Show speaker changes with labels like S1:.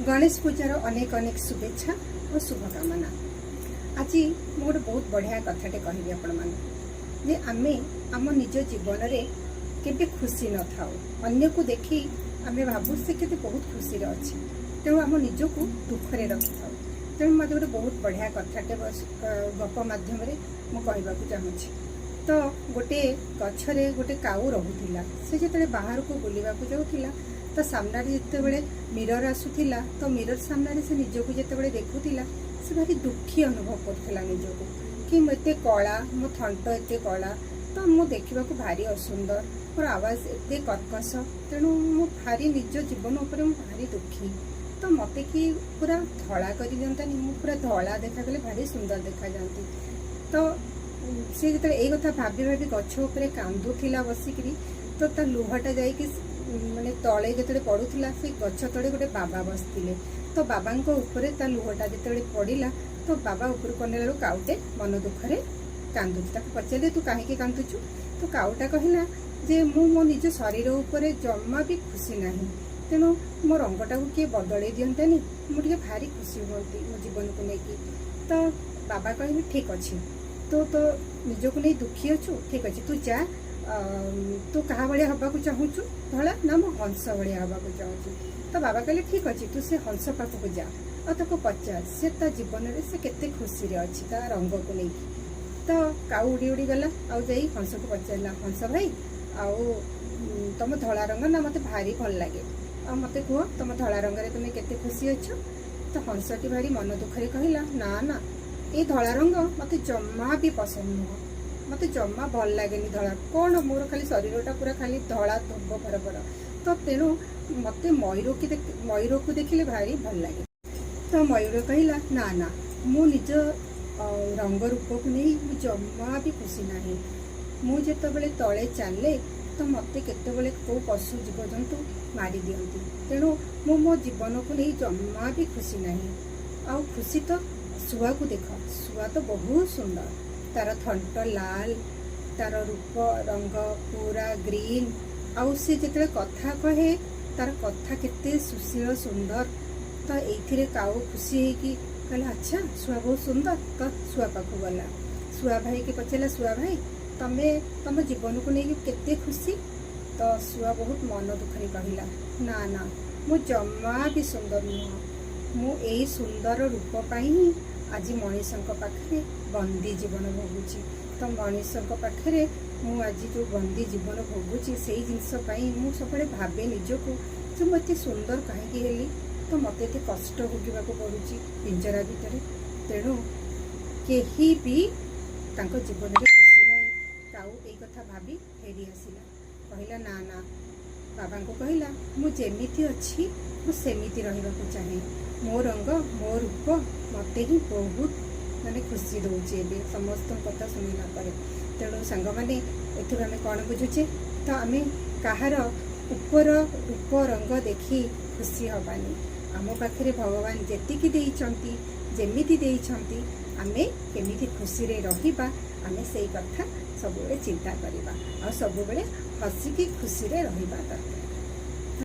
S1: गणेश पूजार अनेक अनेक शुभेच्छा और शुभकामना। आज मोटे बहुत बढ़िया कथाटे कहबी आपण माने जे आमे आम निज जीवन रे केबे खुशी न थाओ, अन्य को देखी आमे भाबु से केते बहुत खुशी रे अछि, तेणु आम निज को दुख रे रखि थाओ। तेणु मते गोटे बहुत बढ़िया कथाटे गप माध्यम रे मु कहबाकू चाहूछि। तो गोटे गछरे गोटे काऊ रहुथिला, से जेतले बाहर को बुलिबाकू जाउथिला तो सामने जितेबाला मिरर आसूला तो मिरर सामने से निजक जितेबाला देखुला से भारी दुखी अनुभव करथिला निजको कि मते कला मो थंट एते कला तो मु देखा भारी असुंदर, मोर आवाज एते कर्कश, तेणु मु भारी निज जीवन उपर भारी दुखी। तो मते कि पूरा धला कर दियंतानी, मु पूरा धला देखागले भारी सुंदर देखा जाती। तो से जो यही कथा भाभी भाभी गछ उपरे कांदुला बसिकी तो ता लुहटा जाइए माने तले जो पड़ूला से गछ तले गोटे बाबा बसते तो बाबा उपरे ता लुहटा जो पड़ा तो बाबा उपर कनेलू काउटे मन दुखरे कांदुची। पचारे तू कहीं कांदुचु तो काउटा कहला जे मु मो निज शरीर उपरे जमा भी खुशी ना, तेणु मो रंगटा को किए बदल दिंतानी मुझे भारी खुशी हमें मो जीवन को लेकिन। तो बाबा कहले ठीक अच्छे तो तो निज को नहीं दुखी अच्छु, ठीक अच्छे तू जा, तू कहा भाया हवा चाहूचु धला ना मो हंस भाया हवा चाहूँ। तो बाबा कहले ठीक अच्छे तू से हंस पाखक जा और पचार से जीवन में से केते खुशी रे अच्छी ता रंग को लेकिन। तो काऊ उड़ी उड़ी गला आउ जाई हंस को पचारा, हंस भाई आउ तुम धला रंग ना मते भारी भल लगे आ मते कह तुम धला रंग रे तुम केते खुशी अच्छ। तो हंसटी भारी मन दुखरे कहला ना ना ये धला रंग मते जमा भी पसंद नुह, मते जमा भल लगे धला, कौन मोर खाली शरीरटा पूरा खाली धला धोब बरबर। तो तेणु मते मयूर को देखिले भारी भल लगे। तो मयूर कहला ना ना मु निज रंग रूप को नहीं जमा भी खुशी ना, मु जेतबेले तले चले तो मते केतेबेले को पशु जीवजंतु मारी दियंती, तेणु मु मो जीवन को नहीं जमा भी खुशी ना। आउ खुशी तो शुआ को देख, शुआ तो बहुत सुंदर, तार थंट लाल, तार रूप रंग पूरा ग्रीन, आउ से जिते कथा कहे तार कथा केते सुशील सुंदर। तो ये काऊ खुशी है कहला अच्छा शुआ बहुत सुंदर। तो शुआ पाख गला, शुआ भाई के पचारा शुआ भाई तमे तुम जीवन को लेकिन केते खुशी। तो शुआ बहुत मन दुखरे कहला ना ना मु जमा भी सुंदर नुह, मु यही सुंदर रूप पाई आज मनीषों पाखे बंदी जीवन भोगुची। तो मनीषों पाखे मु आज जो बंदी जीवन भोगुची से जिनस मु सब भावे निजको जो मत सुंदर कहीं हेली तो मत एत कष्ट भोगवा पड़ुची पिंजरा भितर। तेणु केही भी तांको जीवन में खुशी ना। काऊ यही कथा भाभी फेरी आसला कहला ना ना बाबा को कहला मु जेमिति अच्छी मु सेमिति रहिबा को चाहे, मो रंग मो रूप मते ही बहुत माने खुशी दौचे समस्त कथा शुणला पर। तेणु सांग मैंने एथुर आम कौन बुझुचे तो आम कहार उपर रूप रंग देखी खुशी हबानी, आम पाखे भगवान जेतिकी देइचंती जेमिति देइचंती आमे केमिति खुशी रे रहिबा आमे सेई कथा सब चिंता करिबा आ सब हसिकी खुशी रे रहिबा दरकार।